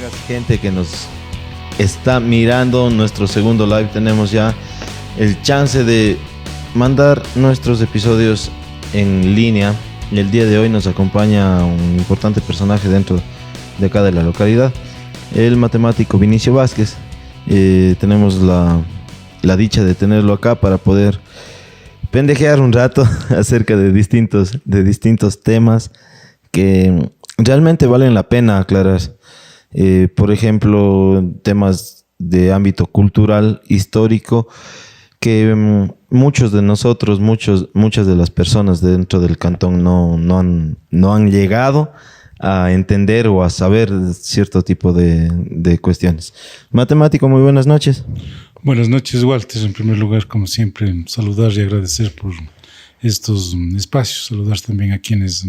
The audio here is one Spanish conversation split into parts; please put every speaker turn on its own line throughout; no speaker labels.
amigas, gente que nos está mirando nuestro segundo live. Tenemos ya el chance de mandar nuestros episodios en línea. Y el día de hoy nos acompaña un importante personaje dentro de acá de la localidad, el matemático Vinicio Vázquez. Tenemos la dicha de tenerlo acá para poder pendejear un rato acerca de distintos temas que realmente valen la pena aclarar. Por ejemplo, temas de ámbito cultural, histórico, que muchos de nosotros, muchas de las personas dentro del cantón no han llegado a entender o a saber cierto tipo de cuestiones. Matemático, muy buenas noches.
Buenas noches, Walter. En primer lugar, como siempre, saludar y agradecer por estos espacios. Saludar también a quienes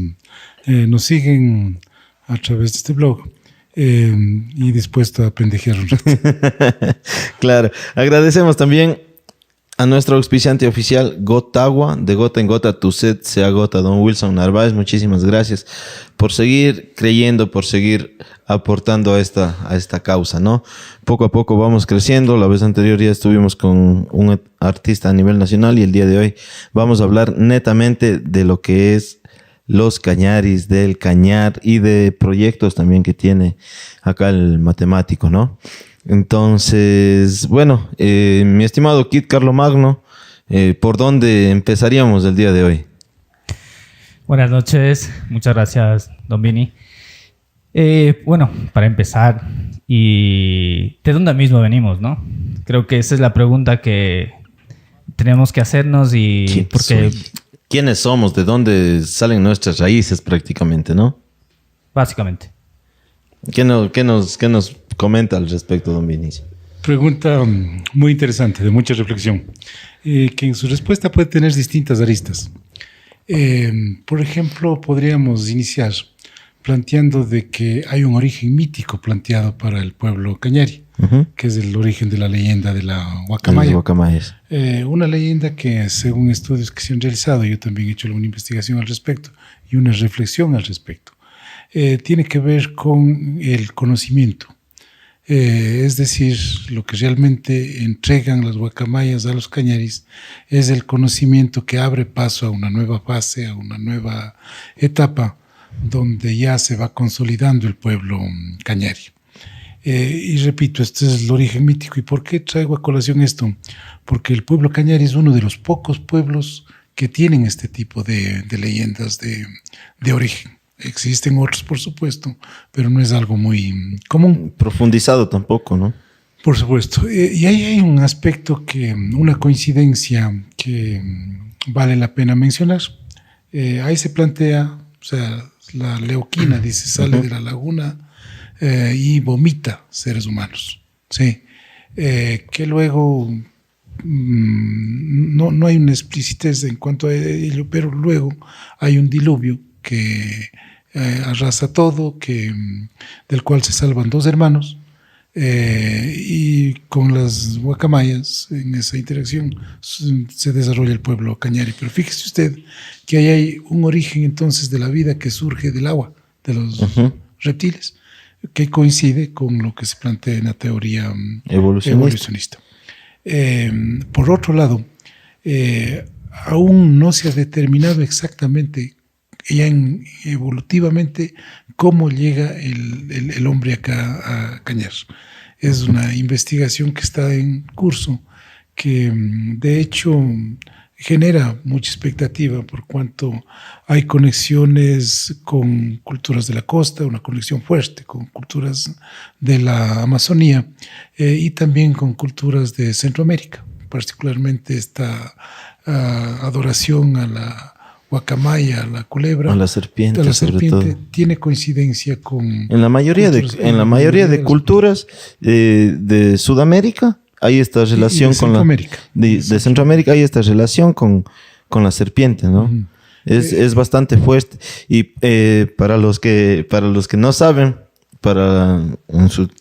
nos siguen a través de este blog. Y dispuesto a pendejear un rato.
Claro. Agradecemos también a nuestro auspiciante oficial, Gotagua. De gota en gota tu sed se agota. Don Wilson Narváez, muchísimas gracias por seguir creyendo, por seguir aportando a esta causa, ¿no? Poco a poco vamos creciendo. La vez anterior ya estuvimos con un artista a nivel nacional y el día de hoy vamos a hablar netamente de lo que es los Cañaris, del Cañar y de proyectos también que tiene acá el matemático, ¿no? Entonces, bueno, mi estimado Kid Carlomagno, ¿por dónde empezaríamos el día de hoy?
Buenas noches, muchas gracias, don Vini. Bueno, para empezar, ¿y de dónde mismo venimos, no? Creo que esa es la pregunta que tenemos que hacernos y porque...
¿Quiénes somos? ¿De dónde salen nuestras raíces prácticamente, no?
Básicamente.
¿Qué nos comenta al respecto, don Vinicio?
Pregunta muy interesante, de mucha reflexión, que en su respuesta puede tener distintas aristas. Por ejemplo, podríamos iniciar planteando de que hay un origen mítico planteado para el pueblo cañari, que es el origen de la leyenda de la Guacamaya.
Los guacamayas.
Una leyenda que, según estudios que se han realizado, yo también he hecho una investigación al respecto y una reflexión al respecto, tiene que ver con el conocimiento. Es decir, lo que realmente entregan las guacamayas a los cañaris es el conocimiento que abre paso a una nueva fase, a una nueva etapa, donde ya se va consolidando el pueblo cañari. Y repito, este es el origen mítico. ¿Y por qué traigo a colación esto? Porque el pueblo cañari es uno de los pocos pueblos que tienen este tipo de leyendas de origen. Existen otros, por supuesto, pero no es algo muy común.
Profundizado tampoco, ¿no?
Por supuesto. Y ahí hay un aspecto una coincidencia que vale la pena mencionar. Ahí se plantea, o sea, la leuquina, dice, sale de la laguna y vomita seres humanos. Sí. Que luego no hay una explicitez en cuanto a ello, pero luego hay un diluvio que arrasa todo, del cual se salvan dos hermanos, y con las guacamayas en esa interacción se desarrolla el pueblo cañari. Pero fíjese usted que ahí hay un origen entonces de la vida que surge del agua, de los reptiles, que coincide con lo que se plantea en la teoría evolucionista. Por otro lado, aún no se ha determinado exactamente evolutivamente cómo llega el hombre acá a Cañar. Es una investigación que está en curso, que de hecho genera mucha expectativa por cuanto hay conexiones con culturas de la costa, una conexión fuerte con culturas de la Amazonía y también con culturas de Centroamérica, particularmente esta adoración a la guacamaya, la culebra,
a la serpiente,
tiene coincidencia con...
En la mayoría de culturas de Sudamérica hay esta relación
de Centroamérica.
De Centroamérica hay esta relación con la serpiente, ¿no? Uh-huh. Es bastante fuerte. Y para los que no saben,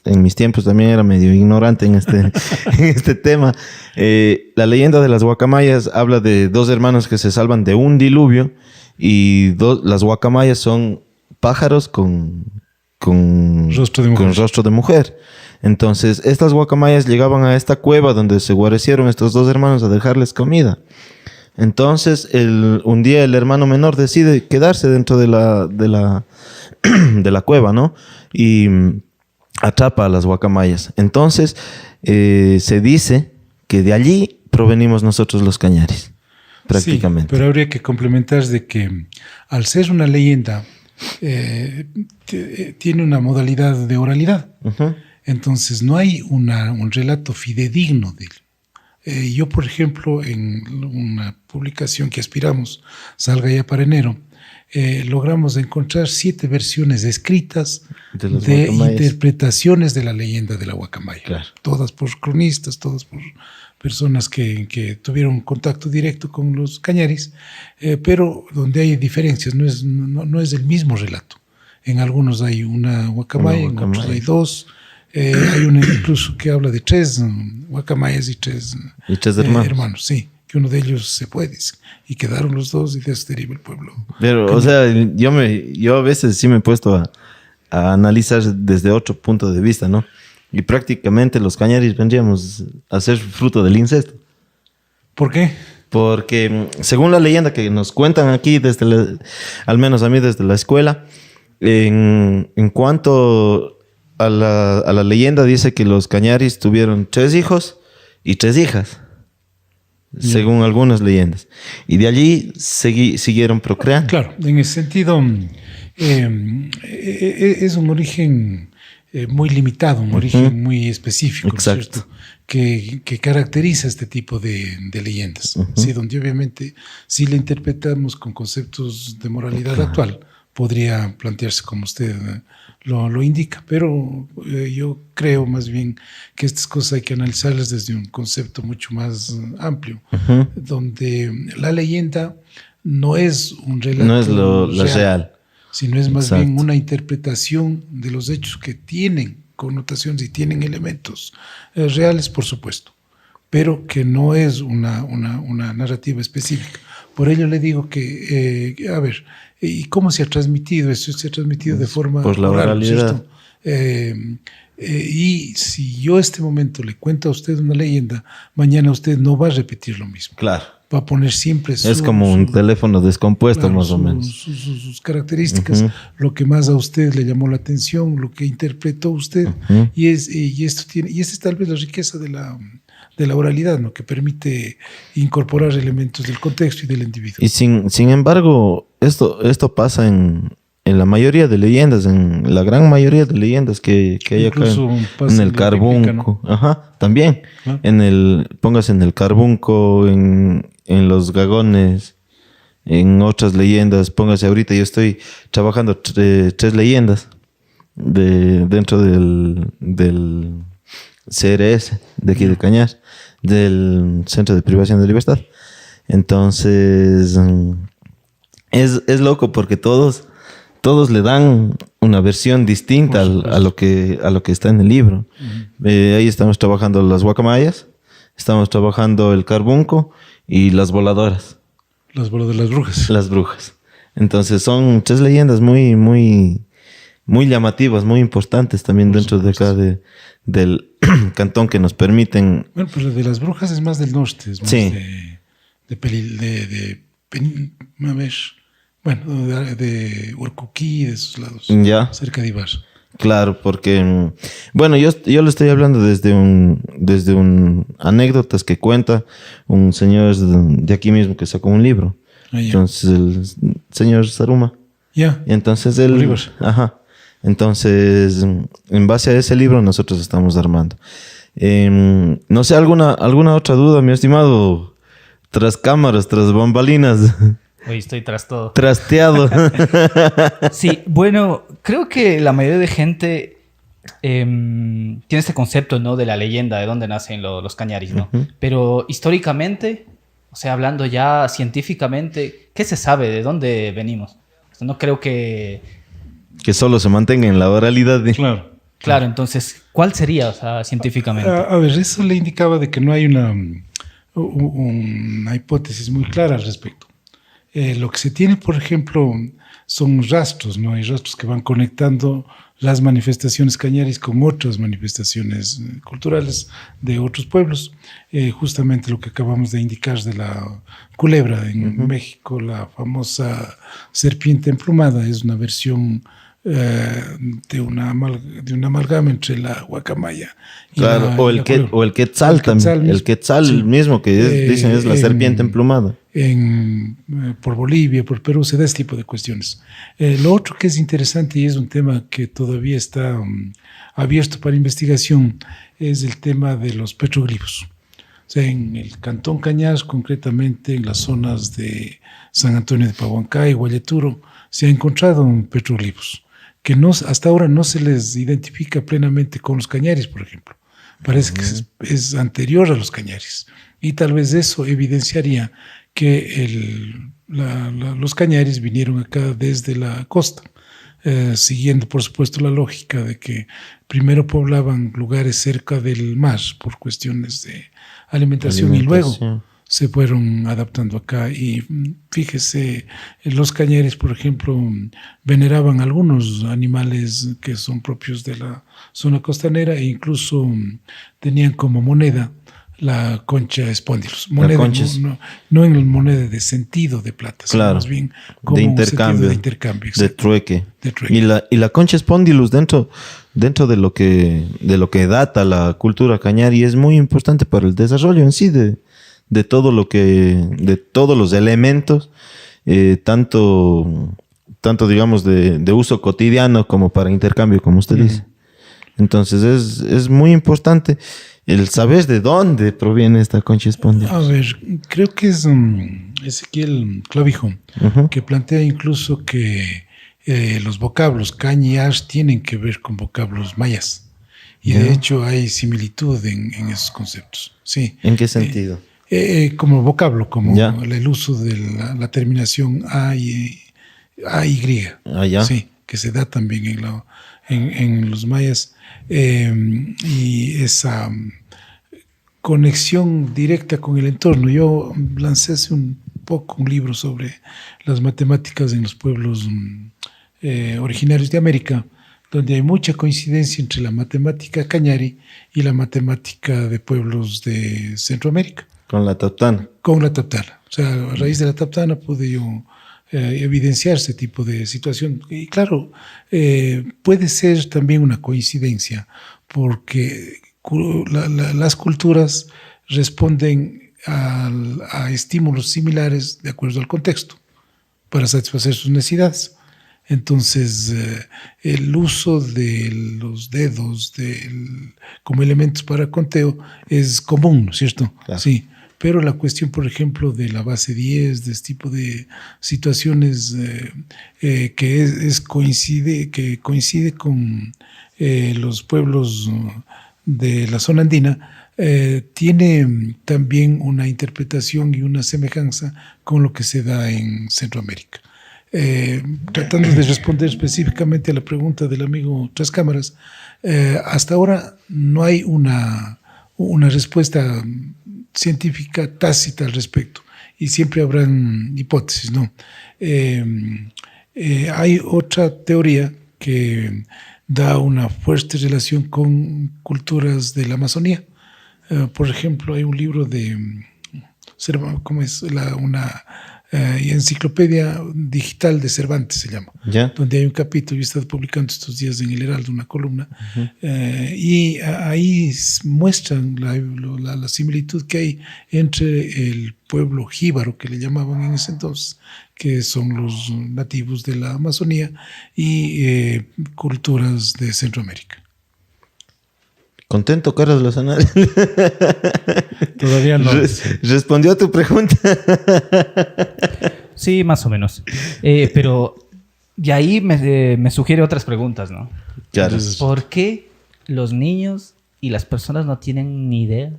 en mis tiempos también era medio ignorante en este tema. La leyenda de las guacamayas habla de dos hermanos que se salvan de un diluvio y las guacamayas son pájaros con
Rostro de mujer.
con rostro de mujer. Entonces, estas guacamayas llegaban a esta cueva donde se guarecieron estos dos hermanos a dejarles comida. Entonces, un día el hermano menor decide quedarse dentro de la cueva, ¿no? Y atrapa a las guacamayas. Entonces, se dice que de allí provenimos nosotros los cañaris, prácticamente.
Sí, pero habría que complementar de que al ser una leyenda, tiene una modalidad de oralidad.
Uh-huh.
Entonces no hay un relato fidedigno de él. Yo, por ejemplo, en una publicación que aspiramos salga ya para enero, logramos encontrar 7 versiones escritas de interpretaciones de la leyenda de la guacamaya.
Claro.
Todas por cronistas, todas por personas que tuvieron contacto directo con los cañaris, pero donde hay diferencias, no es el mismo relato. En algunos hay una guacamaya, en otros hay 2. Hay una incluso que habla de 3 guacamayas y 3 hermanos. Sí, que uno de ellos se fue, dice, y quedaron los 2 y de eso deriva el pueblo.
Pero, o sea, yo a veces sí me he puesto a analizar desde otro punto de vista, ¿no? Y prácticamente los cañaris vendríamos a ser fruto del incesto.
¿Por qué?
Porque según la leyenda que nos cuentan aquí, al menos a mí desde la escuela, en cuanto a la leyenda dice que los cañaris tuvieron 3 hijos y 3 hijas, según algunas leyendas. Y de allí siguieron procreando.
Claro, en ese sentido es un origen muy limitado, un origen muy específico, ¿no es cierto? Que caracteriza este tipo de leyendas. Sí, donde obviamente si la interpretamos con conceptos de moralidad actual, podría plantearse como usted lo indica, pero yo creo más bien que estas cosas hay que analizarlas desde un concepto mucho más amplio, donde la leyenda no es un relato,
no es lo real,
sino es más bien una interpretación de los hechos que tienen connotaciones y tienen elementos reales, por supuesto, pero que no es una narrativa específica. Por ello le digo que, a ver, ¿y cómo se ha transmitido? Eso se ha transmitido de forma
por la oralidad.
Y si yo este momento le cuento a usted una leyenda, mañana usted no va a repetir lo mismo.
Claro.
Va a poner siempre
es como un teléfono descompuesto, claro, más o menos.
Sus características, lo que más a usted le llamó la atención, lo que interpretó usted. Y esta es tal vez la riqueza de la oralidad, ¿no? Que permite incorporar elementos del contexto y del individuo.
Y sin embargo, esto pasa en la mayoría de leyendas, en la gran mayoría de leyendas que hay acá en el Carbunco. ¿No? Ajá, también. ¿Ah? Póngase en el Carbunco, en los Gagones, en otras leyendas. Póngase ahorita, yo estoy trabajando 3 leyendas dentro del CRS de aquí de Cañar, del Centro de Privación de Libertad. Entonces es loco porque todos le dan una versión distinta a lo que está en el libro. Ahí estamos trabajando las guacamayas, estamos trabajando el Carbunco y las voladoras.
Las brujas.
Las brujas. Entonces son 3 leyendas muy, muy, muy llamativas, muy importantes también dentro de acá del cantón, que nos permiten...
Bueno, pues la de las brujas es más del norte, es más de Urcuquí, de esos lados, cerca de Ibar.
Claro, porque, bueno, yo le estoy hablando desde un anécdotas que cuenta un señor de aquí mismo que sacó un libro. Entonces, el señor Saruma. Entonces él... Entonces, en base a ese libro nosotros estamos armando. No sé, ¿alguna otra duda, mi estimado? Tras cámaras, tras bambalinas.
Hoy estoy tras todo.
Trasteado.
Sí, bueno, creo que la mayoría de gente tiene este concepto, ¿no? De la leyenda, de dónde nacen los cañaris, ¿no? Pero históricamente, o sea, hablando ya científicamente, ¿qué se sabe? ¿De dónde venimos? O sea, no creo que
solo se mantenga en la oralidad.
Claro, entonces, ¿cuál sería, o sea, científicamente?
A ver, eso le indicaba de que no hay una hipótesis muy clara al respecto. Lo que se tiene, por ejemplo, son rastros, ¿no? Hay rastros que van conectando las manifestaciones cañaris con otras manifestaciones culturales de otros pueblos. Justamente lo que acabamos de indicar de la culebra en México, la famosa serpiente emplumada, es una versión de una amalgama entre la guacamaya y
claro, o el quetzal también. El quetzal sí, mismo que dicen es la serpiente emplumada.
Por Bolivia, por Perú, se da este tipo de cuestiones. Lo otro que es interesante y es un tema que todavía está abierto para investigación es el tema de los petroglifos. O sea, en el Cantón Cañar, concretamente en las zonas de San Antonio de Pahuancay y Guayaturo, se ha encontrado petroglifos que hasta ahora no se les identifica plenamente con los cañaris, por ejemplo. Parece que es anterior a los cañaris. Y tal vez eso evidenciaría que los cañaris vinieron acá desde la costa, siguiendo por supuesto la lógica de que primero poblaban lugares cerca del mar por cuestiones de alimentación. Y luego se fueron adaptando acá. Y fíjese, los cañaris, por ejemplo, veneraban algunos animales que son propios de la zona costanera e incluso tenían como moneda la concha espondylus. Moneda, no en el moneda de sentido de plata, sino más bien como
de intercambio, de trueque. Y la concha espondylus dentro de lo que data la cultura cañari es muy importante para el desarrollo en sí de todos los elementos, tanto digamos de uso cotidiano como para intercambio, como usted dice. Entonces es muy importante el saber de dónde proviene esta concha espondylus.
A ver, creo que es Ezequiel Clavijo, que plantea incluso que los vocablos caña y ash tienen que ver con vocablos mayas. Y de hecho hay similitud en esos conceptos. Sí.
¿En qué sentido?
Como vocablo, como el uso de la terminación AY. Sí, que se da también en los mayas. Y esa conexión directa con el entorno. Yo lancé hace un libro sobre las matemáticas en los pueblos originarios de América, donde hay mucha coincidencia entre la matemática cañari y la matemática de pueblos de Centroamérica.
Con la taptana.
Con la taptana. O sea, a raíz de la taptana pude yo evidenciar ese tipo de situación. Y claro, puede ser también una coincidencia, porque las culturas responden a estímulos similares de acuerdo al contexto para satisfacer sus necesidades. Entonces, el uso de los dedos como elementos para conteo es común, ¿no es cierto?
Claro.
Sí. Pero la cuestión, por ejemplo, de la base 10, de este tipo de situaciones que coincide con los pueblos de la zona andina, tiene también una interpretación y una semejanza con lo que se da en Centroamérica. Tratando de responder específicamente a la pregunta del amigo Tras Cámaras, hasta ahora no hay una respuesta científica tácita al respecto, y siempre habrán hipótesis, ¿no? Hay otra teoría que da una fuerte relación con culturas de la Amazonía. Por ejemplo, hay un libro de una enciclopedia digital de Cervantes, se llama, donde hay un capítulo. Yo he estado publicando estos días en el Heraldo una columna, y ahí muestran la similitud que hay entre el pueblo jíbaro, que le llamaban en ese entonces, que son los nativos de la Amazonía, y culturas de Centroamérica.
¿Contento, Carlos Lozano?
Todavía no.
¿Respondió a tu pregunta?
Sí, más o menos. Pero de ahí me sugiere otras preguntas, ¿no?
Claro.
¿Por qué los niños y las personas no tienen ni idea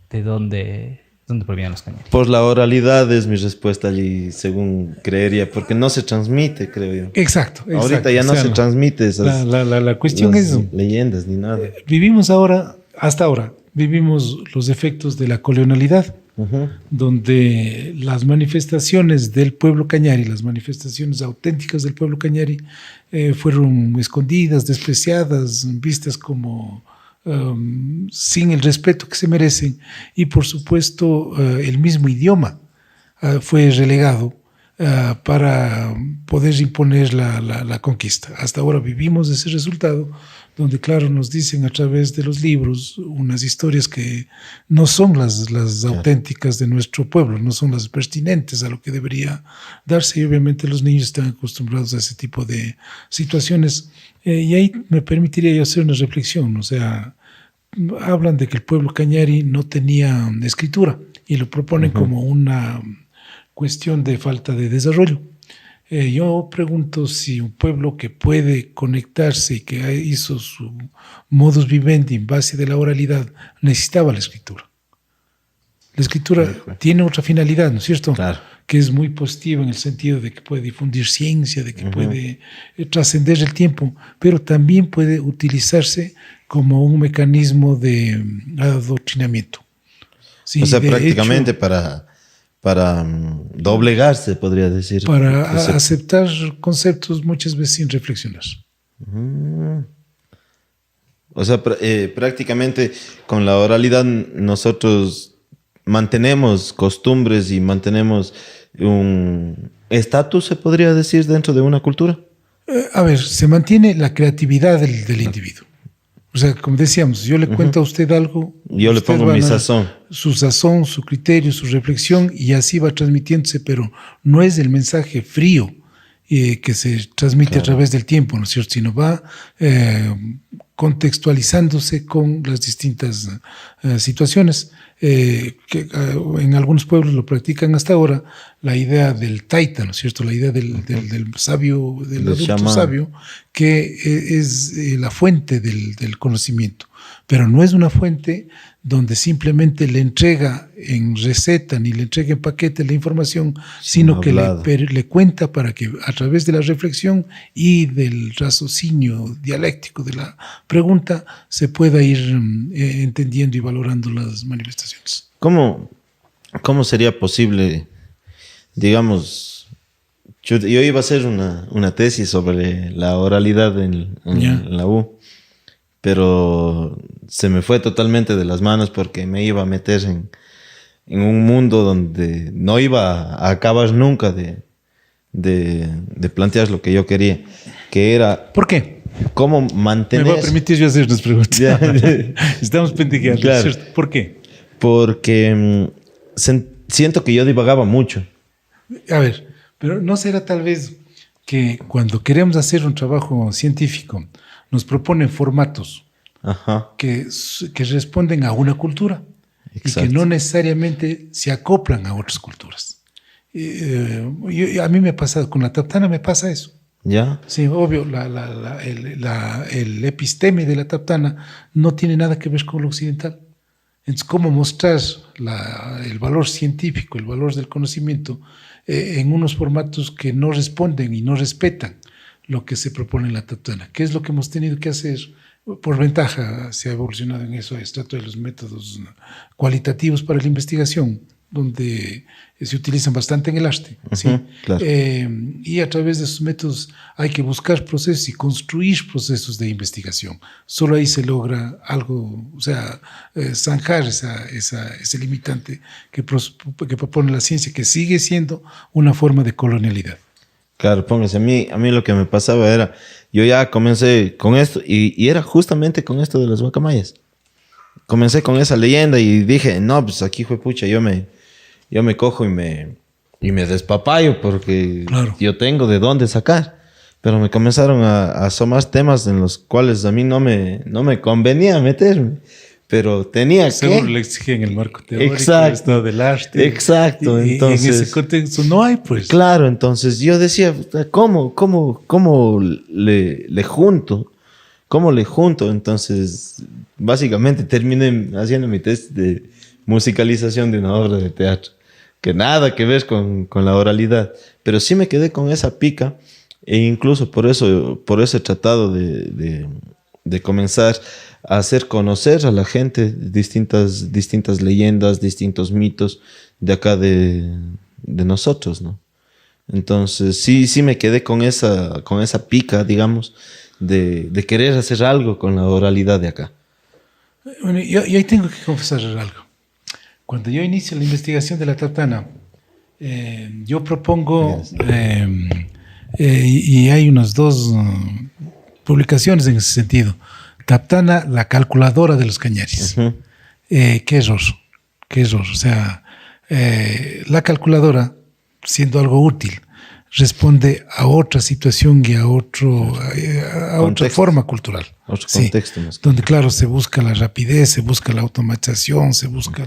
de dónde provienen los cañaris?
Por la oralidad es mi respuesta allí, según creería, porque no se transmite, creo yo.
Exacto.
Ahorita ya no se transmite esas
la cuestión es
leyendas ni nada.
Hasta ahora, vivimos los efectos de la colonialidad. donde las manifestaciones del pueblo cañari, las manifestaciones auténticas del pueblo cañari, fueron escondidas, despreciadas, vistas como sin el respeto que se merecen, y por supuesto el mismo idioma fue relegado para poder imponer la conquista. Hasta ahora vivimos ese resultado, donde claro nos dicen a través de los libros unas historias que no son las auténticas de nuestro pueblo, no son las pertinentes a lo que debería darse, y obviamente los niños están acostumbrados a ese tipo de situaciones. Y ahí me permitiría yo hacer una reflexión, o sea, hablan de que el pueblo cañari no tenía escritura y lo proponen como una cuestión de falta de desarrollo. Yo pregunto si un pueblo que puede conectarse y que hizo su modus vivendi en base de la oralidad necesitaba la escritura. La escritura tiene otra finalidad, ¿no es cierto?
Claro.
Que es muy positiva en el sentido de que puede difundir ciencia, de que puede trascender el tiempo, pero también puede utilizarse como un mecanismo de adoctrinamiento. Sí,
o sea, prácticamente hecho, para doblegarse, podría decir.
Para aceptar conceptos muchas veces sin reflexionar.
O sea, prácticamente con la oralidad nosotros mantenemos costumbres y mantenemos un estatus, se podría decir, dentro de una cultura.
A ver, se mantiene la creatividad del individuo. O sea, como decíamos, yo le cuento a usted algo.
Yo le pongo mi sazón.
Su sazón, su criterio, su reflexión, y así va transmitiéndose, pero no es el mensaje frío que se transmite a través del tiempo, ¿no es cierto? Sino va contextualizándose con las distintas situaciones que en algunos pueblos lo practican hasta ahora, la idea del taita, ¿no es cierto? La idea del sabio, del adulto shaman, sabio, que es la fuente del conocimiento, pero no es una fuente donde simplemente le entrega en receta ni le entrega en paquete la información, sino que le cuenta para que a través de la reflexión y del raciocinio dialéctico de la pregunta se pueda ir entendiendo y valorando las manifestaciones.
¿Cómo sería posible, digamos, yo iba a hacer una tesis sobre la oralidad en la U, pero se me fue totalmente de las manos porque me iba a meter en un mundo donde no iba a acabar nunca de plantear lo que yo quería, que era...
¿Por qué?
¿Cómo mantener...?
Me va a permitir yo hacer unas preguntas. Estamos pendejeando, claro. ¿Cierto? ¿Por qué?
Porque siento que yo divagaba mucho.
A ver, pero ¿no será tal vez que cuando queremos hacer un trabajo científico nos proponen formatos que responden a una cultura? Exacto. Y que no necesariamente se acoplan a otras culturas? A mí me pasa, con la taptana me pasa eso.
¿Ya?
Sí, obvio, el episteme de la taptana no tiene nada que ver con lo occidental. Entonces, ¿cómo mostrar el valor científico, el valor del conocimiento en unos formatos que no responden y no respetan lo que se propone en la taptana? ¿Qué es lo que hemos tenido que hacer? Por ventaja se ha evolucionado en eso, se trata de los métodos cualitativos para la investigación, donde se utilizan bastante en el arte, ¿sí?
Claro.
Y a través de esos métodos hay que buscar procesos y construir procesos de investigación. Solo ahí se logra algo, o sea, zanjar ese limitante que propone la ciencia, que sigue siendo una forma de colonialidad.
Claro, póngase, a mí lo que me pasaba era, yo ya comencé con esto, y era justamente con esto de las guacamayas. Comencé con esa leyenda y dije, no, pues aquí fue pucha, yo me cojo y me despapayo porque yo tengo de dónde sacar. Pero me comenzaron a asomar temas en los cuales a mí no me convenía meterme. Pero tenía
seguro le exigían el marco teórico.
Exacto.
Del arte.
Exacto. Entonces,
en ese contexto no hay, pues.
Claro, entonces yo decía, ¿cómo le junto? ¿Cómo le junto? Entonces, básicamente terminé haciendo mi test de musicalización de una obra de teatro, que nada que ver con la oralidad, pero sí me quedé con esa pica, e incluso por eso he tratado de comenzar a hacer conocer a la gente distintas leyendas, distintos mitos de acá de nosotros, ¿no? Entonces sí me quedé con esa pica, digamos, de querer hacer algo con la oralidad de acá.
Bueno, yo ahí tengo que confesar algo. Cuando yo inicio la investigación de la Taptana, yo propongo, y hay unas 2 publicaciones en ese sentido. Taptana, la calculadora de los cañaris.
Uh-huh.
Qué error. O sea, la calculadora, siendo algo útil, responde a otra situación y a otra forma cultural.
Otro contexto.
Sí, donde, claro, se busca la rapidez, se busca la automatización, se busca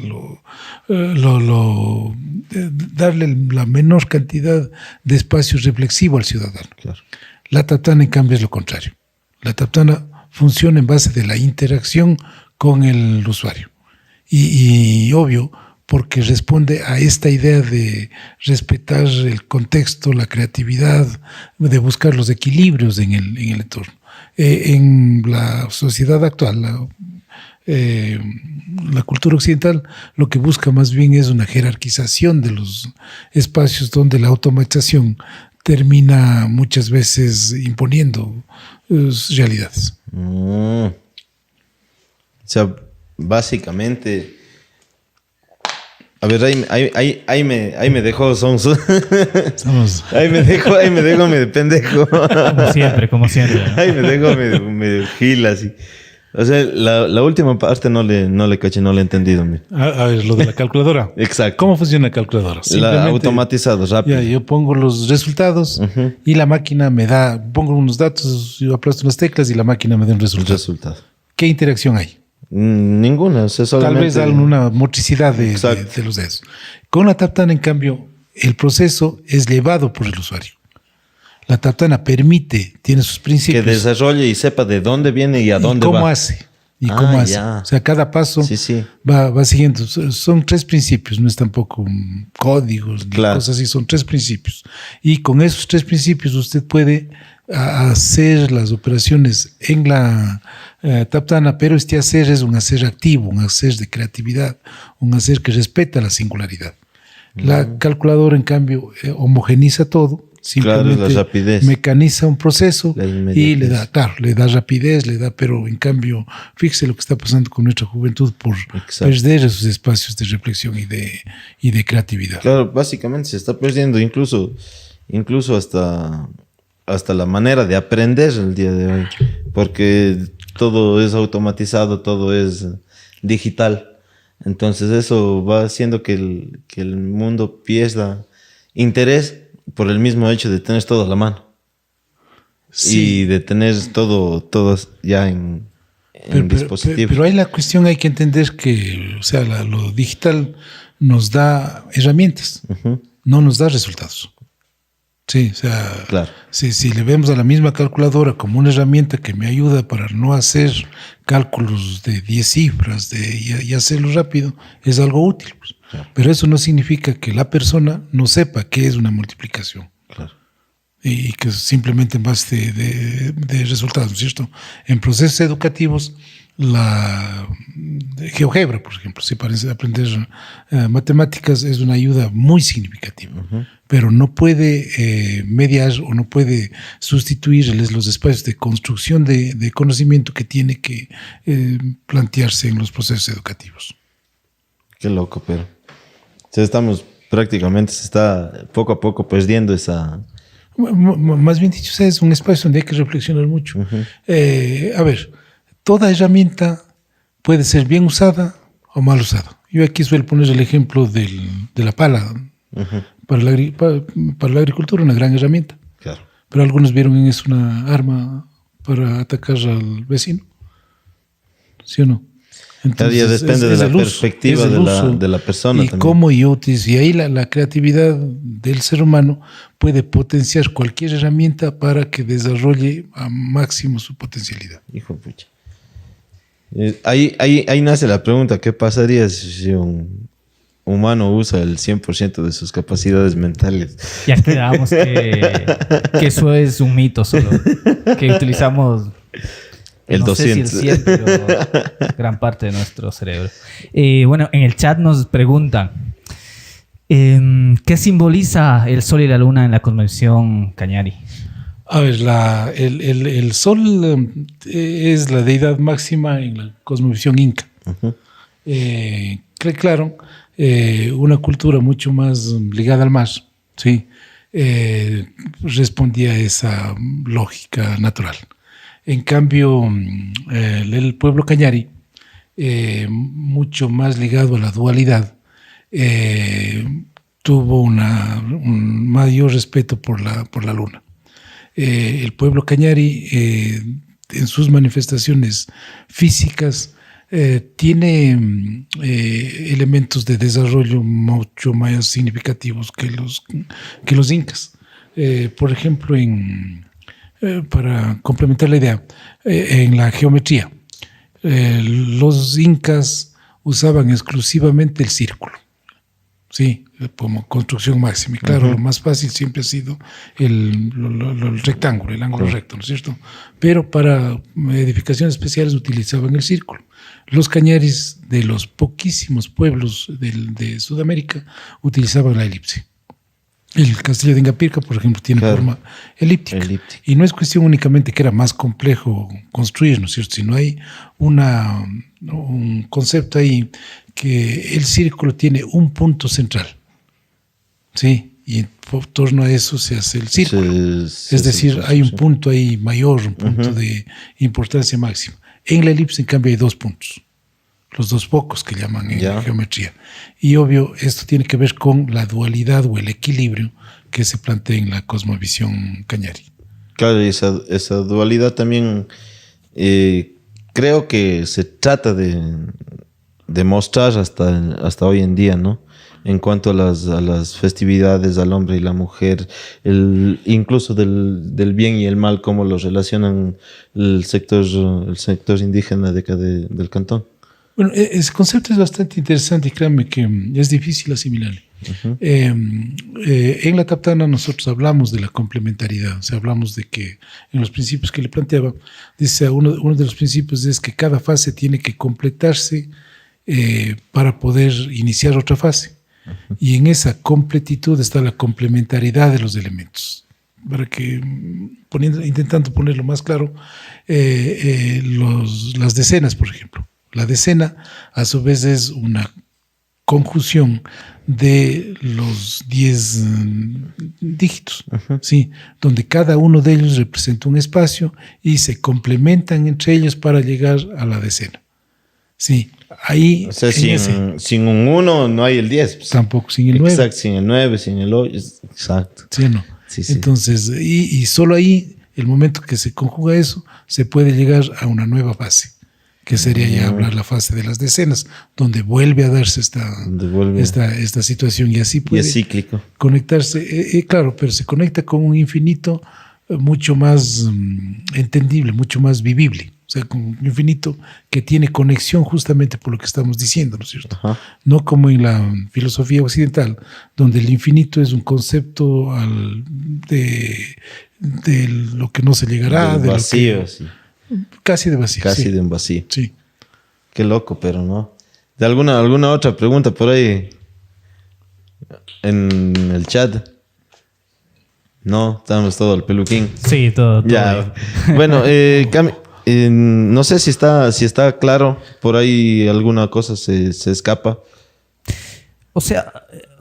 darle la menor cantidad de espacio reflexivo al ciudadano.
Claro.
La Taptana, en cambio, es lo contrario. La Taptana funciona en base de la interacción con el usuario. Y obvio, porque responde a esta idea de respetar el contexto, la creatividad, de buscar los equilibrios en el entorno. En la sociedad actual, la cultura occidental, lo que busca más bien es una jerarquización de los espacios, donde la automatización termina muchas veces imponiendo realidades.
O sea, básicamente... A ver, ahí me dejó ahí me dejó medio pendejo.
Como siempre. ¿No?
Ahí me dejó medio gil así. O sea, la última parte no le caché, no le he entendido.
A ver, lo de la calculadora.
Exacto.
¿Cómo funciona la calculadora?
La automatizado, rápido.
Ya, yo pongo los resultados y la máquina me da, pongo unos datos, yo aplasto unas teclas y la máquina me da un resultado. ¿Qué interacción hay?
Ninguna. O sea, solamente...
Tal vez dan una motricidad de los dedos. Con la Taptana, en cambio, el proceso es llevado por el usuario. La Taptana tiene sus principios.
Que desarrolle y sepa de dónde viene y a dónde va.
¿Cómo hace? O sea, cada paso va siguiendo. Son 3 principios, no es tampoco códigos ni cosas así, son 3 principios. Y con esos 3 principios usted puede hacer las operaciones en la Taptana, pero este hacer es un hacer activo, un hacer de creatividad, un hacer que respeta la singularidad. La calculadora, en cambio, homogeniza todo. Simplemente
la rapidez.
Mecaniza un proceso y le da rapidez, pero en cambio, fíjese lo que está pasando con nuestra juventud por perder esos espacios de reflexión y de creatividad.
Claro, básicamente se está perdiendo incluso hasta la manera de aprender el día de hoy, porque todo es automatizado, todo es digital. Entonces eso va haciendo que el mundo pierda interés por el mismo hecho de tener todo a la mano. Sí. Y de tener todo ya en dispositivo.
Pero ahí la cuestión, hay que entender que, o sea, lo digital nos da herramientas, no nos da resultados. Sí, o sea,
claro.
Si le vemos a la misma calculadora como una herramienta que me ayuda para no hacer cálculos de 10 cifras y hacerlo rápido, es algo útil. Pues. Claro. Pero eso no significa que la persona no sepa qué es una multiplicación.
Claro.
Y que simplemente en base de resultados, ¿no es cierto? En procesos educativos, la GeoGebra, por ejemplo, si para aprender matemáticas es una ayuda muy significativa, pero no puede mediar o no puede sustituir los espacios de construcción de conocimiento que tiene que plantearse en los procesos educativos.
Qué loco, pero estamos prácticamente, se está poco a poco perdiendo esa...
Más bien dicho, es un espacio donde hay que reflexionar mucho. A ver, toda herramienta puede ser bien usada o mal usada. Yo aquí suelo poner el ejemplo de la pala. Para la agricultura, una gran herramienta.
Claro.
Pero algunos vieron en eso una arma para atacar al vecino. ¿Sí o no?
Entonces, cada día depende de la perspectiva de la persona.
Y también. Cómo yo utilizo. Y ahí la creatividad del ser humano puede potenciar cualquier herramienta para que desarrolle a máximo su potencialidad.
Hijo de pucha. Ahí nace la pregunta, ¿qué pasaría si un humano usa el 100% de sus capacidades mentales?
Ya quedamos que eso es un mito solo, que utilizamos
El
no
200.
sé si el 100, pero gran parte de nuestro cerebro. Bueno, en el chat nos preguntan, ¿qué simboliza el sol y la luna en la cosmovisión Cañari?
A ver, el sol es la deidad máxima en la cosmovisión inca.
Ujú.
Claro, una cultura mucho más ligada al mar, ¿sí? Respondía a esa lógica natural. En cambio, el pueblo Cañari, mucho más ligado a la dualidad, tuvo un mayor respeto por la luna. El pueblo Cañari, en sus manifestaciones físicas, tiene elementos de desarrollo mucho más significativos que los incas. Por ejemplo, para complementar la idea, en la geometría, los incas usaban exclusivamente el círculo, ¿sí? Como construcción máxima. Y claro, lo más fácil siempre ha sido el rectángulo, el ángulo recto, ¿no es cierto? Pero para edificaciones especiales utilizaban el círculo. Los cañaris de los poquísimos pueblos de Sudamérica utilizaban la elipse. El castillo de Ingapirca, por ejemplo, tiene forma elíptica. Y no es cuestión únicamente que era más complejo construir, ¿no es cierto? Sino hay un concepto ahí que el círculo tiene un punto central, ¿sí? Y en torno a eso se hace el círculo. Es decir, hay un punto ahí mayor, un punto de importancia máxima. En la elipse, en cambio, hay 2 puntos. Los 2 focos que llaman en geometría. Y obvio, esto tiene que ver con la dualidad o el equilibrio que se plantea en la cosmovisión Cañari.
Claro, y esa dualidad también creo que se trata de mostrar hasta hoy en día, ¿no? En cuanto a las festividades, al hombre y la mujer, incluso del bien y el mal, cómo los relacionan el sector indígena de acá del cantón.
Bueno, ese concepto es bastante interesante y créanme que es difícil asimilarlo. En la Taptana nosotros hablamos de la complementariedad, o sea, hablamos de que en los principios que le planteaba, dice uno de los principios es que cada fase tiene que completarse para poder iniciar otra fase. Y en esa completitud está la complementariedad de los elementos. Para que, intentando ponerlo más claro, las decenas, por ejemplo. La decena, a su vez, es una conjunción de los 10 dígitos, ¿sí? Donde cada uno de ellos representa un espacio y se complementan entre ellos para llegar a la decena. Sí, ahí...
O sea, sin un 1 no hay el 10. Pues.
Tampoco sin el 9.
Exacto, sin el 9, sin el 8. Exacto.
Sí, no. Sí. Entonces, y solo ahí, el momento que se conjuga eso, se puede llegar a una nueva fase, que sería ya hablar la fase de las decenas, donde vuelve a darse esta situación y así puede
y es cíclico.
Conectarse, claro, pero se conecta con un infinito mucho más entendible, mucho más vivible. O sea, con un infinito que tiene conexión justamente por lo que estamos diciendo, ¿no es cierto? Ajá. No como en la filosofía occidental, donde el infinito es un concepto de lo que no se llegará.
De vacío, sí.
Casi de vacío.
Casi de un vacío.
Sí.
Qué loco, pero no. ¿De alguna otra pregunta por ahí en el chat? No, estamos todo el peluquín.
Sí, todo.
Ya. Bueno, Cami, no sé si está claro. Por ahí alguna cosa se escapa.
O sea,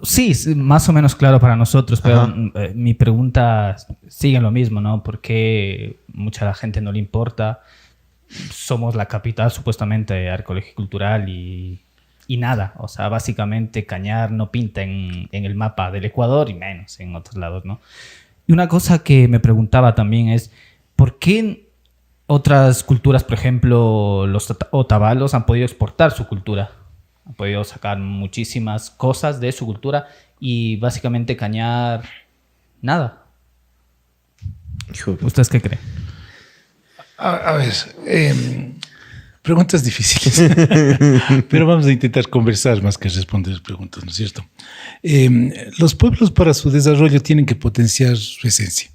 sí, más o menos claro para nosotros, pero mi pregunta sigue en lo mismo, ¿no? Porque mucha la gente no le importa. Somos la capital supuestamente de arqueología cultural y nada. O sea, básicamente Cañar no pinta en el mapa del Ecuador y menos en otros lados, ¿no? Y una cosa que me preguntaba también es, ¿por qué otras culturas, por ejemplo, los otavalos, han podido exportar su cultura? Han podido sacar muchísimas cosas de su cultura y básicamente Cañar, nada. ¿Ustedes qué creen?
A ver, preguntas difíciles, pero vamos a intentar conversar más que responder preguntas, ¿no es cierto? Los pueblos para su desarrollo tienen que potenciar su esencia.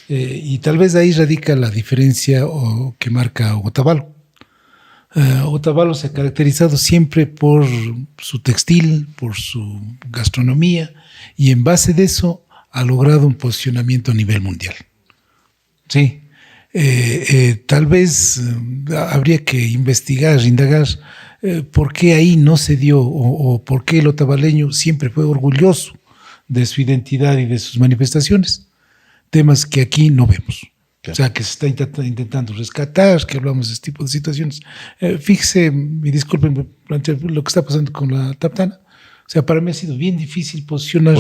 Y tal vez ahí radica la diferencia que marca Otavalo. Otavalo se ha caracterizado siempre por su textil, por su gastronomía, y en base de eso ha logrado un posicionamiento a nivel mundial. Sí. Tal vez habría que investigar, indagar por qué ahí no se dio o por qué el otavaleño siempre fue orgulloso de su identidad y de sus manifestaciones. Temas que aquí no vemos. Claro. O sea, que se está intentando rescatar, que hablamos de este tipo de situaciones. Fíjese, y disculpen lo que está pasando con la Taptana. O sea, para mí ha sido bien difícil posicionar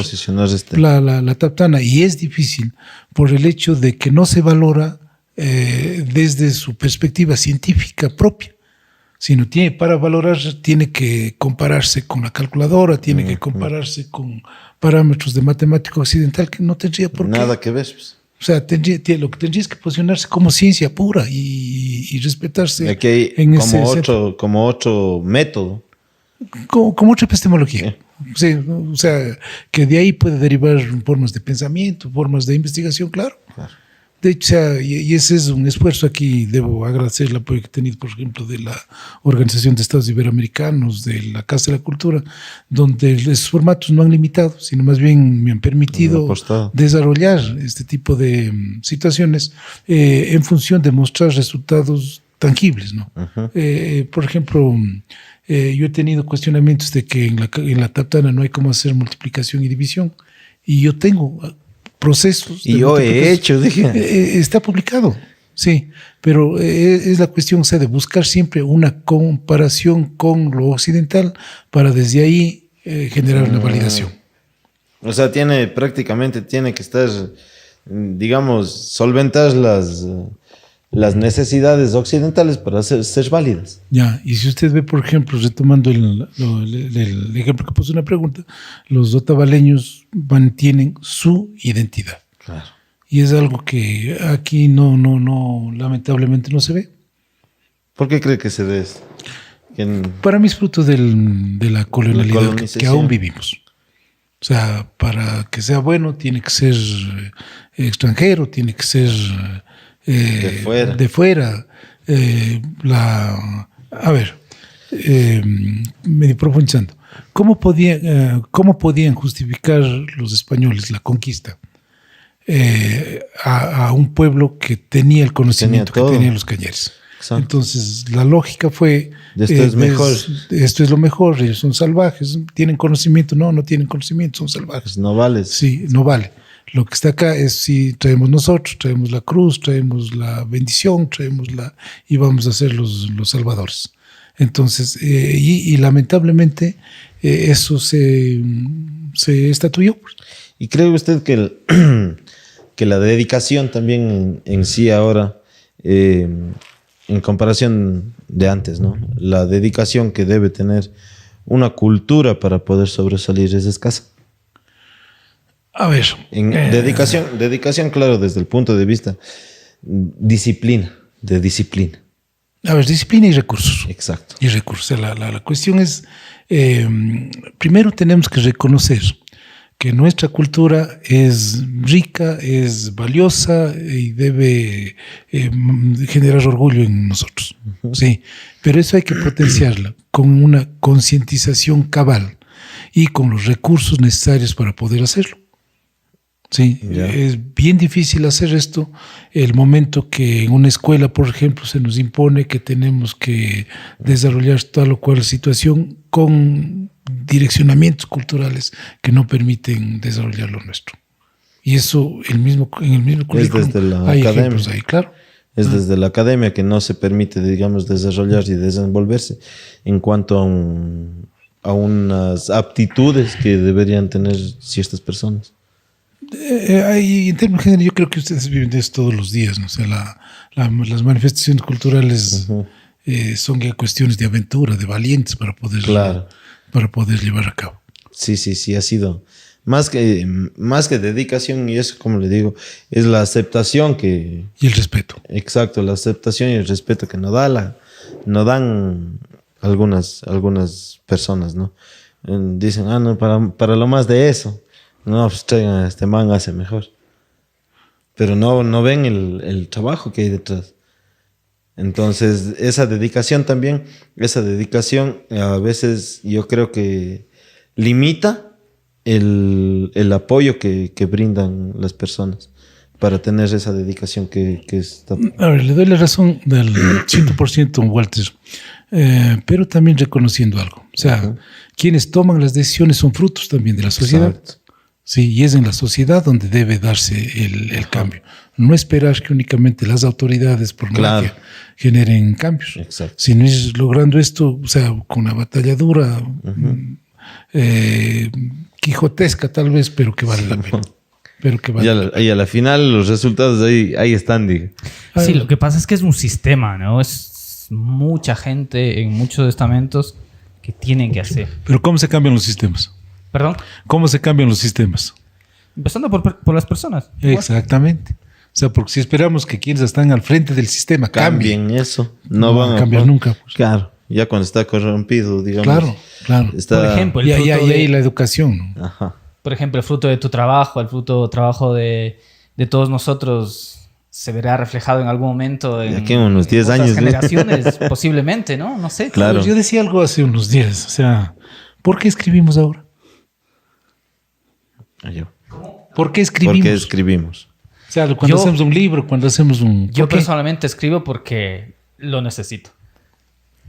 la Taptana, y es difícil por el hecho de que no se valora desde su perspectiva científica propia, sino para valorar tiene que compararse con la calculadora, tiene que compararse con parámetros de matemática occidental que no tendría por qué.
Nada que ver. Pues.
O sea, lo que tendría es que posicionarse como ciencia pura y respetarse.
Aquí hay
en
como otro método.
Como otra epistemología. Sí, o sea, que de ahí puede derivar formas de pensamiento, formas de investigación, claro. De hecho, y ese es un esfuerzo aquí. Debo agradecer el apoyo que he tenido, por ejemplo, de la Organización de Estados Iberoamericanos, de la Casa de la Cultura, donde esos formatos no han limitado, sino más bien me han permitido desarrollar este tipo de situaciones en función de mostrar resultados tangibles, ¿no? Por ejemplo, yo he tenido cuestionamientos de que en la Taptana no hay cómo hacer multiplicación y división, y yo tengo procesos.
Y yo he hecho, dije.
Está publicado, sí, pero es la cuestión, o sea, de buscar siempre una comparación con lo occidental para desde ahí generar una validación.
O sea, prácticamente tiene que estar, digamos, solventar las necesidades occidentales para ser válidas.
Ya, y si usted ve, por ejemplo, retomando el ejemplo que puso una pregunta, los otavaleños mantienen su identidad.
Claro.
Y es algo que aquí no, lamentablemente no se ve.
¿Por qué cree que se ve esto?
Para mí es fruto de la colonialidad que aún vivimos. O sea, para que sea bueno tiene que ser extranjero, tiene que ser de fuera. Medio profundizando. ¿Cómo podían justificar los españoles la conquista a un pueblo que tenía el conocimiento que tenían los cañares? Exacto. Entonces la lógica fue
esto es mejor.
Esto es lo mejor, ellos son salvajes, tienen conocimiento, no tienen conocimiento, son salvajes.
No vale.
Sí, no vale. Lo que está acá es si traemos nosotros, traemos la cruz, traemos la bendición, y vamos a ser los salvadores. Entonces, y lamentablemente eso se estatuyó.
¿Y cree usted que la dedicación también en sí ahora, en comparación de antes, ¿no? La dedicación que debe tener una cultura para poder sobresalir es escasa?
A ver.
Dedicación, claro, desde el punto de vista disciplina.
A ver, disciplina y recursos.
Exacto.
Y recursos. La cuestión es, primero tenemos que reconocer que nuestra cultura es rica, es valiosa y debe generar orgullo en nosotros. Uh-huh. Sí, pero eso hay que potenciarla con una concientización cabal y con los recursos necesarios para poder hacerlo. Sí, es bien difícil hacer esto el momento que en una escuela, por ejemplo, se nos impone que tenemos que desarrollar tal o cual situación con direccionamientos culturales que no permiten desarrollar lo nuestro. Y eso en el mismo currículum
es desde la
hay
academia.
Ejemplos ahí, claro.
Es desde la academia que no se permite, digamos, desarrollar y desenvolverse en cuanto a unas aptitudes que deberían tener ciertas personas.
En términos generales, yo creo que ustedes viven de eso todos los días, ¿no? O sea, las manifestaciones culturales uh-huh. Son ya cuestiones de aventura, de valientes para poder llevar a cabo.
Sí, ha sido más que dedicación, y eso, como le digo, es la aceptación y
el respeto.
Exacto, la aceptación y el respeto que nos dan algunas personas, ¿no? Dicen, no, para lo más de eso. No, pues traigan, este man hace mejor. pero no ven el trabajo que hay detrás. Entonces, esa dedicación a veces yo creo que limita el apoyo que brindan las personas para tener esa dedicación que está...
A ver, le doy la razón del 100% a Walter, pero también reconociendo algo. O sea, quienes toman las decisiones son frutos también de la sociedad.
Exacto.
Sí, y es en la sociedad donde debe darse el cambio. No esperar que únicamente las autoridades por magia generen cambios.
Exacto.
Sino es logrando esto, o sea, con una batalla dura, quijotesca tal vez, pero que vale la pena. Pero que vale.
Y a la final los resultados ahí están, digo.
Sí, lo que pasa es que es un sistema, ¿no? Es mucha gente en muchos estamentos que tienen que hacer.
Pero ¿cómo se cambian los sistemas?
¿Perdón?
¿Cómo se cambian los sistemas?
Empezando por las personas.
Exactamente. O sea, porque si esperamos que quienes están al frente del sistema cambien
eso. No van a
cambiar nunca. Pues.
Claro, ya cuando está corrompido, digamos.
Claro.
Está...
Por ejemplo,
y ahí la educación, ¿no?
Ajá.
Por ejemplo, el fruto de tu trabajo, el trabajo de todos nosotros se verá reflejado en algún momento en,
aquí en unos 10
otras
años.
generaciones, posiblemente, ¿no? No sé.
Claro. Yo decía algo hace unos días, o sea, ¿por qué escribimos ahora? ¿Por qué escribimos?
Porque escribimos.
O sea, cuando hacemos un libro, cuando hacemos un...
Yo personalmente escribo porque lo necesito.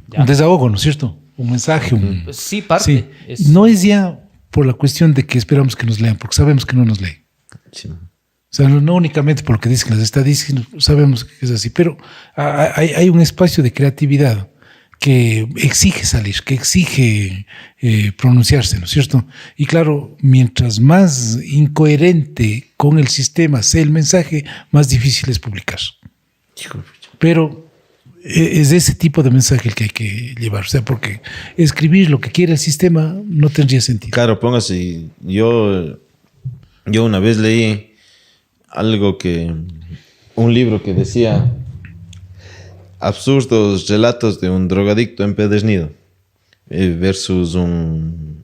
¿Ya? Un desahogo, ¿no es cierto? Un mensaje.
Sí, parte.
Sí. No es ya por la cuestión de que esperamos que nos lean, porque sabemos que no nos leen.
Sí.
O sea, no únicamente por lo que dicen las estadísticas, sabemos que es así, pero hay un espacio de creatividad que exige salir, que exige pronunciarse, ¿no es cierto? Y claro, mientras más incoherente con el sistema sea el mensaje, más difícil es publicar. Pero es ese tipo de mensaje el que hay que llevar, o sea, porque escribir lo que quiere el sistema no tendría sentido.
Claro, póngase, yo una vez leí un libro que decía absurdos relatos de un drogadicto empedernido versus un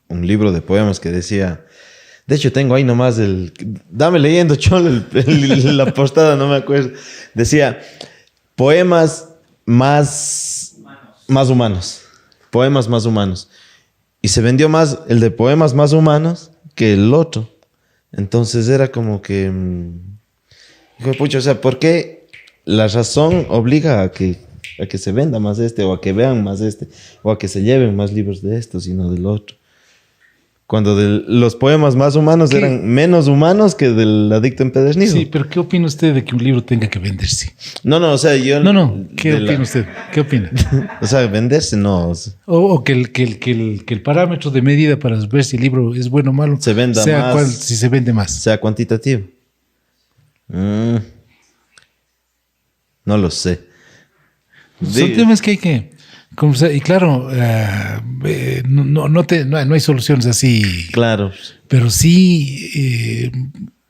libro de poemas que decía, de hecho tengo ahí nomás dame leyendo cholo la portada, no me acuerdo, decía poemas más humanos, poemas más humanos, y se vendió más el de poemas más humanos que el otro. Entonces era como que hijo de pucha, o sea, ¿por qué la razón obliga a que se venda más o a que vean más o a que se lleven más libros de esto, sino del otro? Cuando los poemas más humanos eran menos humanos que del adicto empedernido.
Sí, pero ¿qué opina usted de que un libro tenga que venderse?
No, o sea, yo...
No, ¿qué opina usted? ¿Qué opina?
O sea, venderse no.
O que el parámetro de medida para ver si el libro es bueno o malo
se venda
sea
más.
Si se vende más.
Sea cuantitativo. No lo sé.
Son temas que hay que... Y claro, no hay soluciones así.
Claro.
Pero sí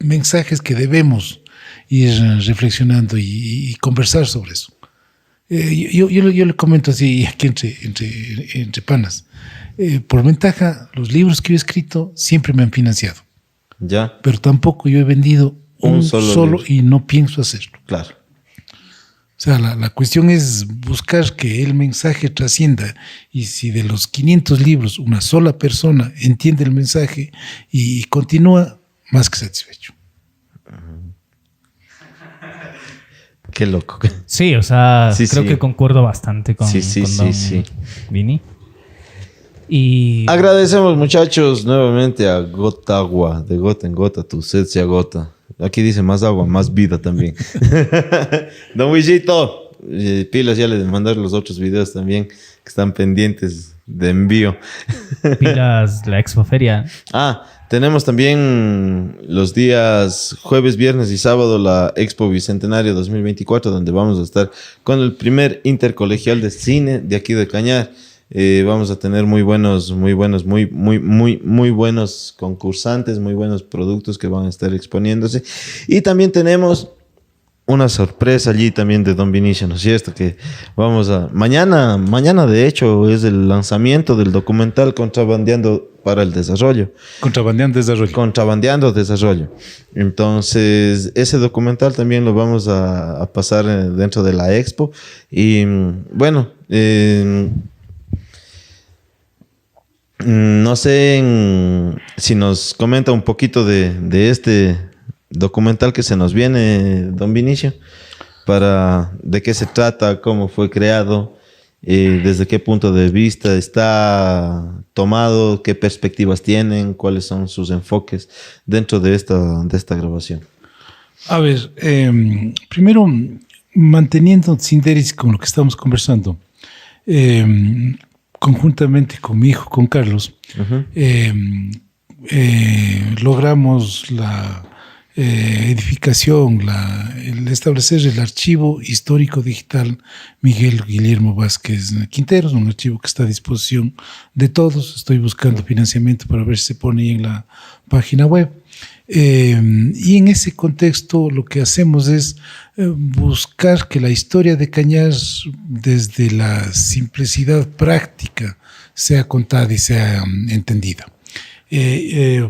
mensajes que debemos ir reflexionando y conversar sobre eso. Yo le comento así aquí entre panas. Por ventaja, los libros que yo he escrito siempre me han financiado.
Ya.
Pero tampoco yo he vendido un solo y no pienso hacerlo.
Claro.
O sea, la cuestión es buscar que el mensaje trascienda, y si de los 500 libros una sola persona entiende el mensaje y continúa, más que satisfecho.
Qué loco.
Sí, o sea, creo que concuerdo bastante con don Vini. Y
agradecemos, muchachos, nuevamente a Gota Agua, de gota en gota tu sed se agota. Aquí dice más agua, más vida también. Don Luisito, pilas, ya les mandar los otros videos también que están pendientes de envío.
Pilas, la expoferia.
Tenemos también los días jueves, viernes y sábado la Expo Bicentenario 2024, donde vamos a estar con el primer intercolegial de cine de aquí de Cañar. Vamos a tener muy buenos concursantes, muy buenos productos que van a estar exponiéndose. Y también tenemos una sorpresa allí también de Don Vinicio, ¿no es cierto? Que vamos a... Mañana de hecho es el lanzamiento del documental Contrabandeando para el Desarrollo. Contrabandeando Desarrollo. Entonces, ese documental también lo vamos a pasar dentro de la expo. Y bueno, no sé si nos comenta un poquito de este documental que se nos viene, Don Vinicio, de qué se trata, cómo fue creado, desde qué punto de vista está tomado, qué perspectivas tienen, cuáles son sus enfoques dentro de esta grabación.
A ver, primero, manteniendo síntesis con lo que estamos conversando, conjuntamente con mi hijo, con Carlos, logramos la edificación, el establecer el archivo histórico digital Miguel Guillermo Vázquez Quinteros, un archivo que está a disposición de todos. Estoy buscando financiamiento para ver si se pone ahí en la página web. Y en ese contexto lo que hacemos es buscar que la historia de Cañar, desde la simplicidad práctica, sea contada y sea entendida.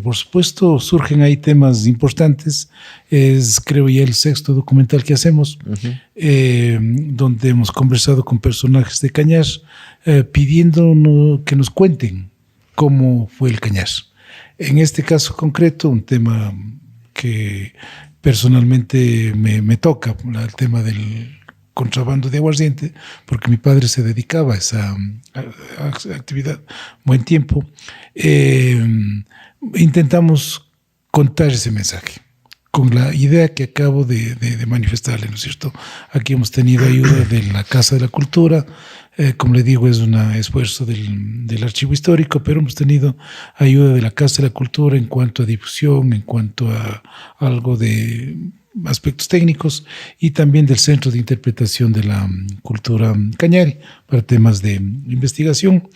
Por supuesto, surgen ahí temas importantes. Es, creo ya, el 6º documental que hacemos, donde hemos conversado con personajes de Cañar, pidiendo que nos cuenten cómo fue el Cañar. En este caso concreto, un tema que personalmente me toca, el tema del contrabando de aguardiente, porque mi padre se dedicaba a esa actividad buen tiempo. Intentamos contar ese mensaje con la idea que acabo de manifestarle, ¿no es cierto? Aquí hemos tenido ayuda de la Casa de la Cultura, como le digo, es un esfuerzo del archivo histórico, pero hemos tenido ayuda de la Casa de la Cultura en cuanto a difusión, en cuanto a algo de aspectos técnicos, y también del Centro de Interpretación de la Cultura Cañari para temas de investigación.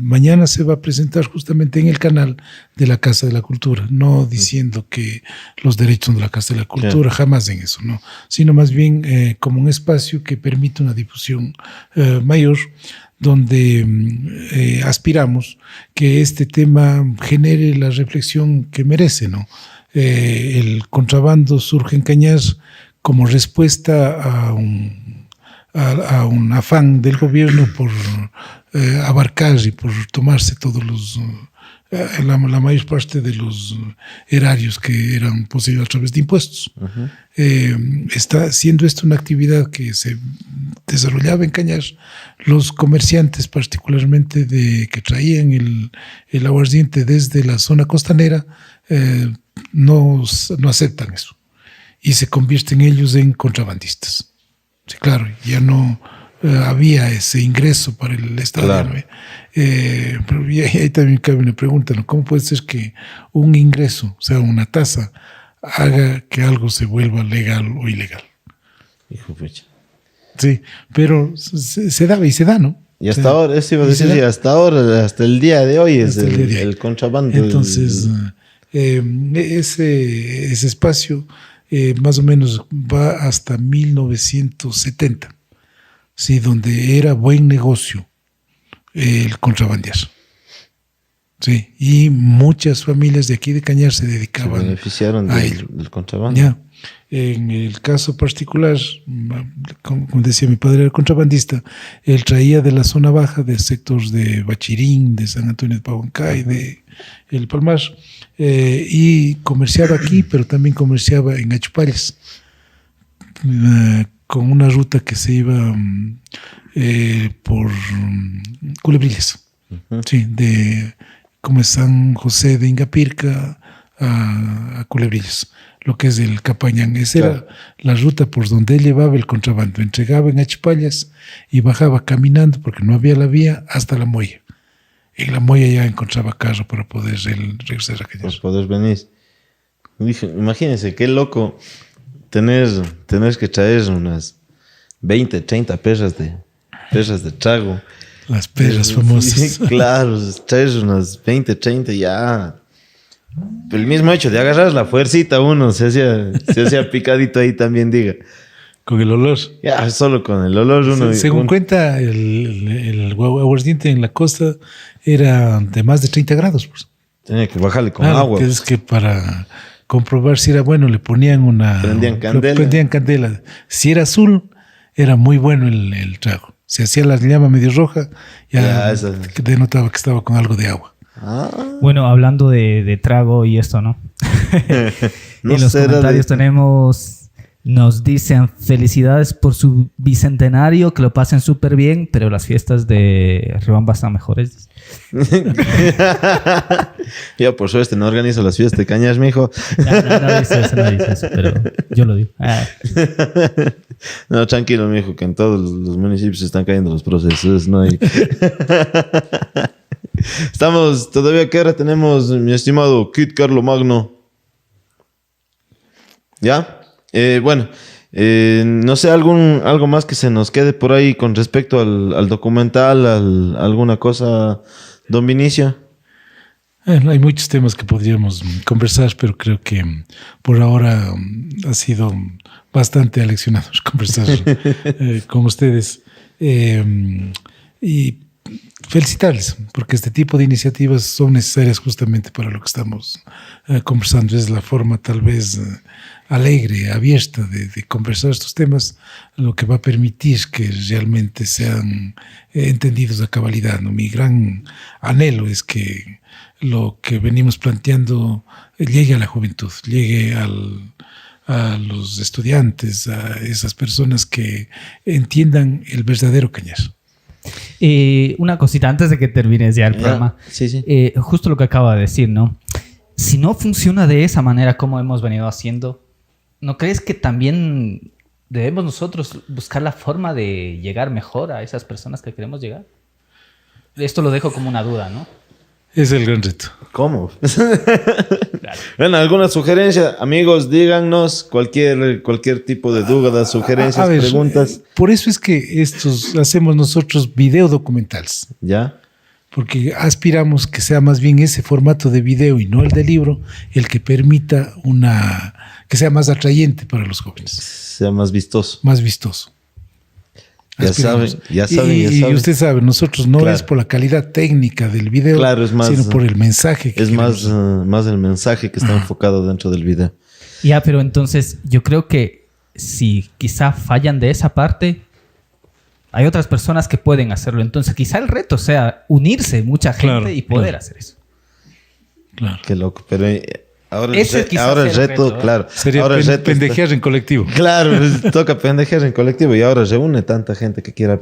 Mañana se va a presentar justamente en el canal de la Casa de la Cultura, no diciendo que los derechos son de la Casa de la Cultura, jamás en eso, no, sino más bien como un espacio que permite una difusión mayor, donde aspiramos que este tema genere la reflexión que merece, ¿no? El contrabando surge en Cañar como respuesta a un afán del gobierno por abarcar y por tomarse todos la mayor parte de los erarios que eran posibles a través de impuestos. Está siendo esto una actividad que se desarrollaba en Cañar. Los comerciantes, particularmente que traían el aguardiente desde la zona costanera, no aceptan eso y se convierten ellos en contrabandistas. Sí, claro, ya no había ese ingreso para el Estado. Claro. Pero ahí también cabe una pregunta, ¿no? ¿Cómo puede ser que un ingreso, o sea, una tasa, haga que algo se vuelva legal o ilegal?
Hijo de pucha.
Sí, pero se daba y se da, ¿no?
Y hasta ahora, eso iba a decir, hasta el día de hoy es el contrabando.
Entonces, ese espacio más o menos va hasta 1970, sí, donde era buen negocio el contrabandear. Sí, y muchas familias de aquí de Cañar se dedicaban,
se beneficiaron del contrabando.
Ya. En el caso particular, como decía, mi padre era contrabandista. Él traía de la zona baja, de sectores de Bachirín, de San Antonio de Pahuancay, de El Palmar, y comerciaba aquí, pero también comerciaba en Achupallas, con una ruta que se iba por Culebrillas, sí, como es San José de Ingapirca a Culebrillas, lo que es el Capañán. Esa era la ruta por donde él llevaba el contrabando. Entregaba en Achupallas y bajaba caminando, porque no había la vía, hasta la Moya. En la Moya ya encontraba carro para poder regresar a Cañar.
Para poder venir. Imagínense, qué loco tener que traer unas 20, 30 perras de trago.
Las perras famosas.
Sí, claro, traer unas 20, 30 ya El mismo hecho de agarrar la fuercita uno se hacía picadito ahí también, diga.
Con el olor.
Ya, solo con el olor uno.
Según cuenta, el aguardiente en la costa era de más de 30 grados. Pues.
Tenía que bajarle con agua.
Es que para comprobar si era bueno le ponían Prendían candela. Si era azul, era muy bueno el trago. Si hacía la llama medio roja, ya denotaba que estaba con algo de agua.
Bueno, hablando de trago y esto, ¿no? En los comentarios nos dicen felicidades por su bicentenario, que lo pasen súper bien, pero las fiestas de Riobamba están mejores.
Yo por suerte no organizo las fiestas de Cañas, mijo.
No dice eso, pero yo lo digo.
No, tranquilo, mijo, que en todos los municipios se están cayendo los procesos, no hay... Estamos, todavía ¿qué hora tenemos, mi estimado Kid Carlomagno? ¿Ya? Bueno, no sé, algo más que se nos quede por ahí con respecto al documental, alguna cosa, don Vinicio.
Hay muchos temas que podríamos conversar, pero creo que por ahora ha sido bastante aleccionador conversar con ustedes. Y felicitarles, porque este tipo de iniciativas son necesarias justamente para lo que estamos conversando. Es la forma tal vez alegre, abierta de conversar estos temas, lo que va a permitir que realmente sean entendidos a cabalidad, ¿no? Mi gran anhelo es que lo que venimos planteando llegue a la juventud, llegue a los estudiantes, a esas personas que entiendan el verdadero Cañar.
Una cosita antes de que termines ya el programa.
Sí.
Justo lo que acaba de decir, ¿no? Si no funciona de esa manera como hemos venido haciendo, ¿no crees que también debemos nosotros buscar la forma de llegar mejor a esas personas que queremos llegar? Esto lo dejo como una duda, ¿no?
Es el gran reto.
¿Cómo? Claro. Bueno, alguna sugerencia, amigos, díganos cualquier tipo de duda, sugerencias, preguntas.
Por eso es que hacemos nosotros video documentales.
¿Ya?
Porque aspiramos que sea más bien ese formato de video y no el de libro el que permita que sea más atrayente para los jóvenes.
Sea más vistoso.
Más vistoso.
Ya saben.
Y usted sabe, nosotros no es por la calidad técnica del video, sino por el mensaje.
Es más el mensaje que está enfocado dentro del video.
Ya, pero entonces yo creo que si quizá fallan de esa parte, hay otras personas que pueden hacerlo. Entonces quizá el reto sea unirse mucha gente y poder hacer eso.
Claro.
Qué loco, pero... Ahora el reto, claro.
Sería
ahora
pendejear en colectivo.
Claro, toca pendejear en colectivo y ahora reúne tanta gente que quiera.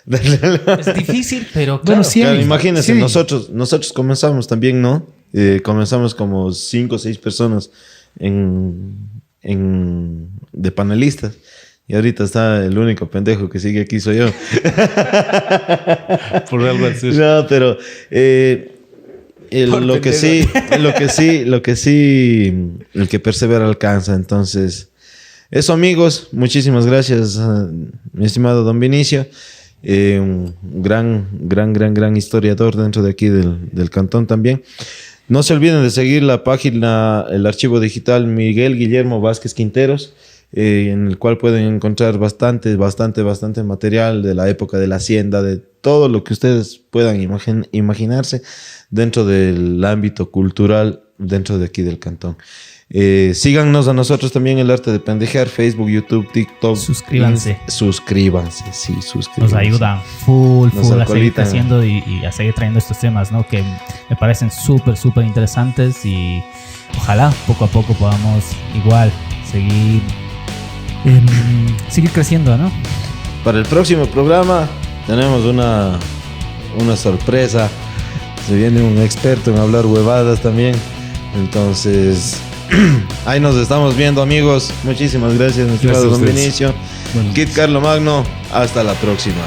Es difícil, pero claro.
Bueno, sí,
imagínense, nosotros comenzamos también, ¿no? Comenzamos como 5 o 6 personas de panelistas. Y ahorita está el único pendejo que sigue aquí soy yo.
Por algo así.
No, pero... lo que sí, el que persevera alcanza. Entonces, eso, amigos, muchísimas gracias, mi estimado don Vinicio, un gran historiador dentro de aquí del cantón también. No se olviden de seguir la página, el archivo digital Miguel Guillermo Vázquez Quinteros, en el cual pueden encontrar bastante material de la época de la hacienda, de todo lo que ustedes puedan imaginarse dentro del ámbito cultural dentro de aquí del cantón. Síganos a nosotros también, El Arte de Pendejear, Facebook, YouTube, TikTok.
Suscríbanse,
sí, suscríbanse.
Nos ayudan full a seguir creciendo y a seguir trayendo estos temas, ¿no? Que me parecen súper interesantes y ojalá poco a poco podamos igual seguir creciendo, ¿no?
Para el próximo programa tenemos una sorpresa. Se viene un experto en hablar huevadas también. Entonces, ahí nos estamos viendo, amigos. Muchísimas gracias, mi estimado don Vinicio. Kid Carlomagno, hasta la próxima.